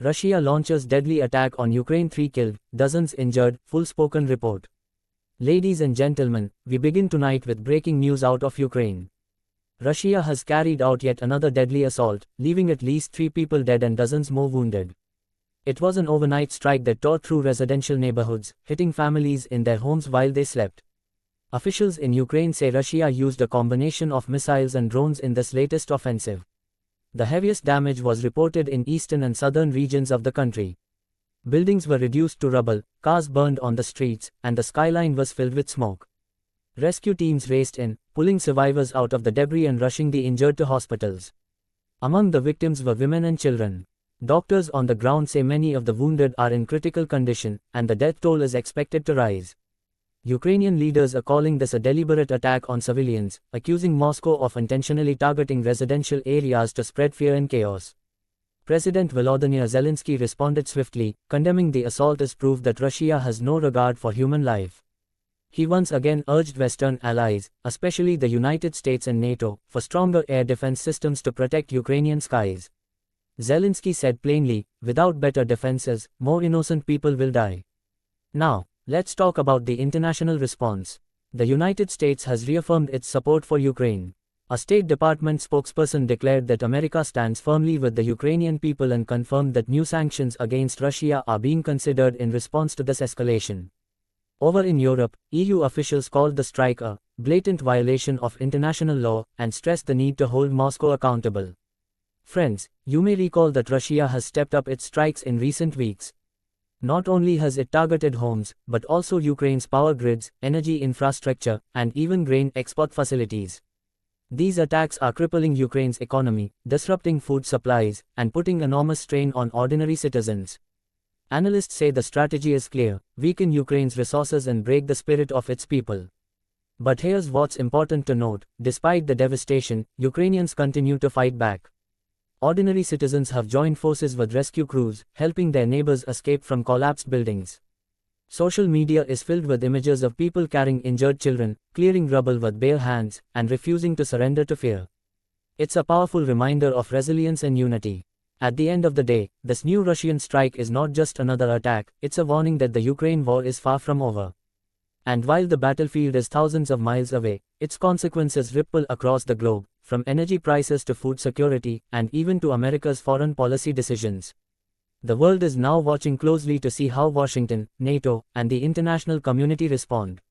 Russia launches deadly attack on Ukraine, 3 killed, dozens injured, full-spoken report. Ladies and gentlemen, we begin tonight with breaking news out of Ukraine. Russia has carried out yet another deadly assault, leaving at least 3 people dead and dozens more wounded. It was an overnight strike that tore through residential neighborhoods, hitting families in their homes while they slept. Officials in Ukraine say Russia used a combination of missiles and drones in this latest offensive. The heaviest damage was reported in eastern and southern regions of the country. Buildings were reduced to rubble, cars burned on the streets, and the skyline was filled with smoke. Rescue teams raced in, pulling survivors out of the debris and rushing the injured to hospitals. Among the victims were women and children. Doctors on the ground say many of the wounded are in critical condition, and the death toll is expected to rise. Ukrainian leaders are calling this a deliberate attack on civilians, accusing Moscow of intentionally targeting residential areas to spread fear and chaos. President Volodymyr Zelensky responded swiftly, condemning the assault as proof that Russia has no regard for human life. He once again urged Western allies, especially the United States and NATO, for stronger air defense systems to protect Ukrainian skies. Zelensky said plainly, without better defenses, more innocent people will die. Now, let's talk about the international response. The United States has reaffirmed its support for Ukraine. A State Department spokesperson declared that America stands firmly with the Ukrainian people and confirmed that new sanctions against Russia are being considered in response to this escalation. Over in Europe, EU officials called the strike a blatant violation of international law and stressed the need to hold Moscow accountable. Friends, you may recall that Russia has stepped up its strikes in recent weeks. Not only has it targeted homes, but also Ukraine's power grids, energy infrastructure, and even grain export facilities. These attacks are crippling Ukraine's economy, disrupting food supplies, and putting enormous strain on ordinary citizens. Analysts say the strategy is clear: weaken Ukraine's resources and break the spirit of its people. But here's what's important to note: despite the devastation, Ukrainians continue to fight back. Ordinary citizens have joined forces with rescue crews, helping their neighbors escape from collapsed buildings. Social media is filled with images of people carrying injured children, clearing rubble with bare hands, and refusing to surrender to fear. It's a powerful reminder of resilience and unity. At the end of the day, this new Russian strike is not just another attack, it's a warning that the Ukraine war is far from over. And while the battlefield is thousands of miles away, its consequences ripple across the globe, from energy prices to food security, and even to America's foreign policy decisions. The world is now watching closely to see how Washington, NATO, and the international community respond.